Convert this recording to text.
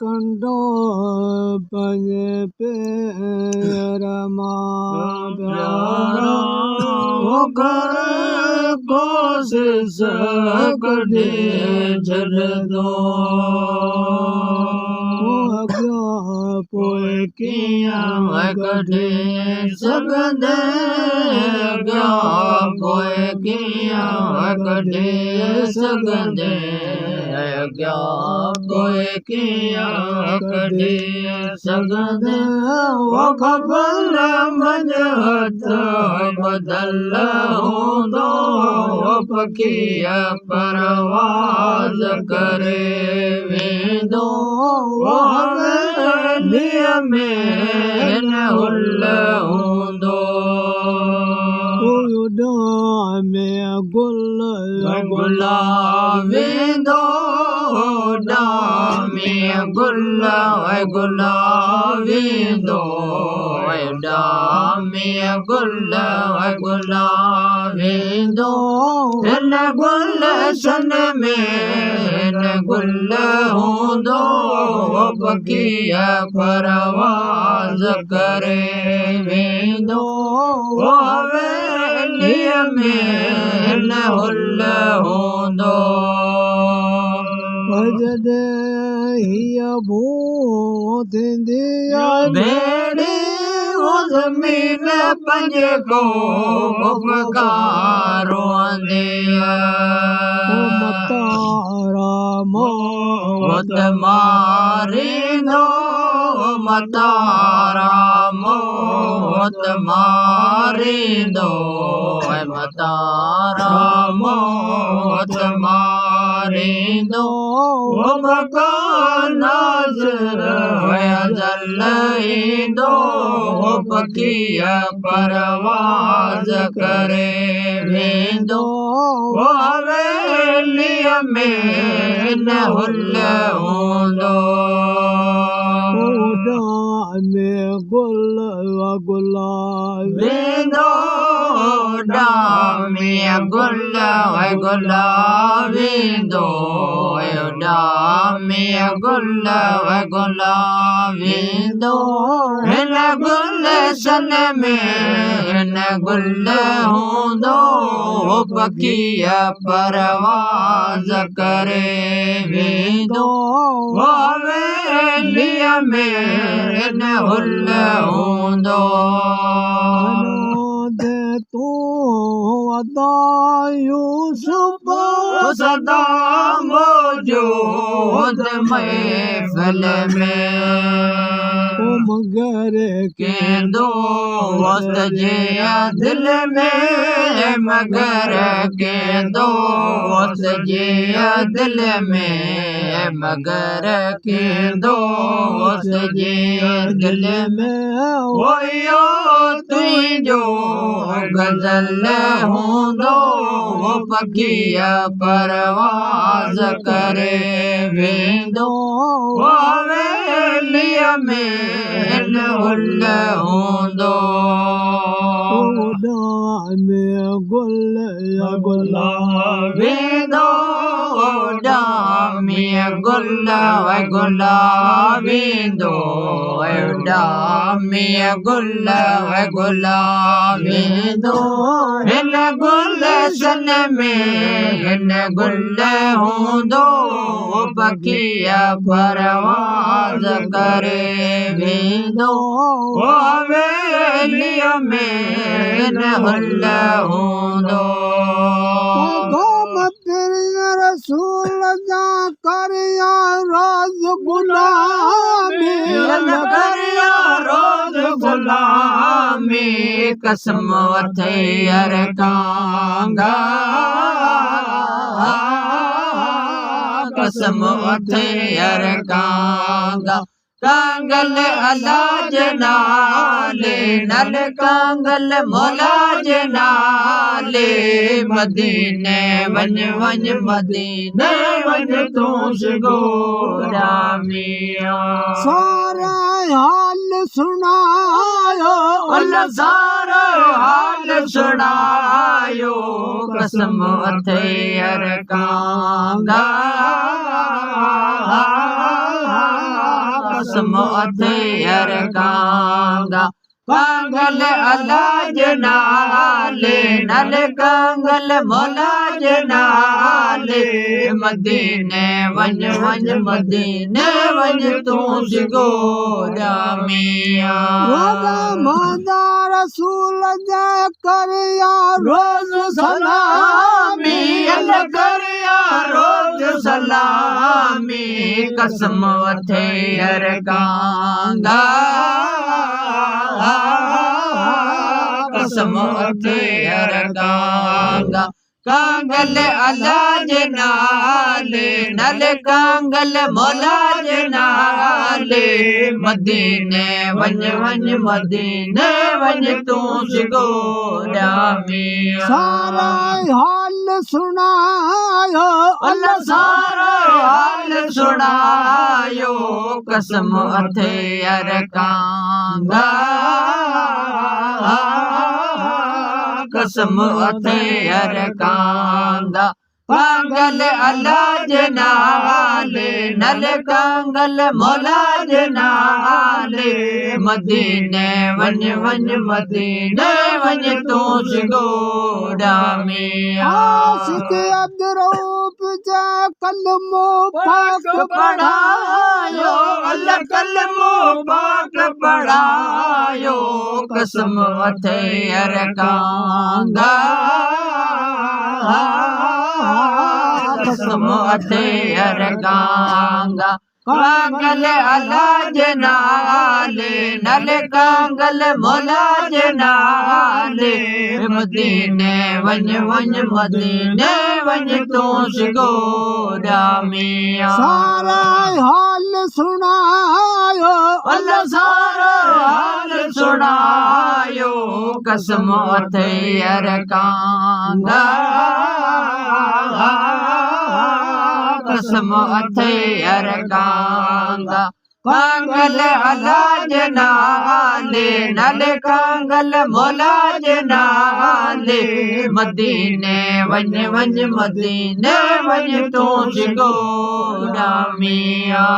कंडो पंज पेरा मां प्यारा घर कोशिश कढे छॾ दो पोइ कीअं कढे सघंदे पोइ कीअं कढे सघंदे पोइ कीअं कढे सघंदे ख़बर मुंहिंजे हथ बदल हूंदो पखीअ परवाज़ करे वेंदो हवेलीअ में न हुल हूंदो में गुल गुलाबींदो में गुल गुलाबींदो में गुल गुलाबींदो हिन गुलशन में न गुल हूंदो पखीअ परवाज़ करे वेंदो हवेलीअ में न हुल हूंदो जॾहिं हीअ भू थींदी भेड़ी ज़मीन पंहिंजे ख़ौफ़ खां रोअंदी तारा मौत मारींदो तारा मौत मारींदो तारा मौत मारींदो नाज़र जल ईंदो पखीअ परवाज़ करे वेंदो हवेलीअ में न हुल हूंदो में गुल गुलाबींदो में गुल गुलाबींदो में गुल गुलाबींदो हिन गुलशन में न गुल हूंदो पखीअ परवाज़ करे वेंदो हवेलीअ में न हुल हूंदो तू यूसुफ सदा मौजूद महफ़िल में मगर के दोस्त जे दिल में मगर के दोस्त जे दिल में मगर के दोस्त जे दिल में होयो तुंहिंजो गज़ल हूंदो पखीअ परवाज़ करे वेंदो हवेलीअ में न हुल हूंदो में गुल गुलाबींदो में गुल गुलाबींदो में गुल गुलाबींदो हिन गुलशन में हिन गुल हूंदो पखीअ परवाज़ करे वेंदो हवेलीअ में न हुल हूंदो रसूल जा करिया रोज़ गुलामी करिया रोज़ गुलामी कसम वठे हर कांगा कसम वठे हर कांगा कांगल अलाज नाले नल कांगल मौलाज नाले मदीने वञ वञ मदीने वञ तूं सगोरा मिया सारा हाल सुनायो अल्लाह सारा हाल सुनायो कसम अथे अरकांगा कसम अथे अरकांगा कांगल अल्लाह जनाले नल कांगल मौला जनाले मदीने वंज वंज मदीने वंज तू सिगोरा मियां रोज़ा मादा रसूल जा करिया रोज़ सलामी अल्लाह करिया रोज सलामी कसम अथे अरकांगा कसम अथे अरकांगा कांगल अल्लाह जनाले नल कांगल मौला जनाले मदीने वंज वंज मदीने वंज तू सिगोरा मियां सारा हाल सुनायो अल्लाह सारा हाल सुनायो कसम अथे अरकांगा कसम अथे अरकांगा कांगल अल्लाह जनाले नल कांगल मौला जनाले मदीने वंज वंज मदीने वंज तू सिगोरा मियां आशिक अब्दुरऊफ जा कलमो पाक पढ़ायो अल्लाह कलमो पाक पढ़ायो कसम अथे अरकांगा कसम अथे अरकांगा कांगल अल्लाह जनाले नल कांगल मौला जनाले मदीने वंज वंज मदीने वंज तू सिगोरा मियां सारा हाल सुनायो अल्लाह सारा हाल सुनायो कसम अथे अरकांगा कसम अथे अरकांगा कांगल अल्लाह जनाले नल कांगल मौला जनाले मदीने वंज वंज मदीने वंज तू सिगोरा मियां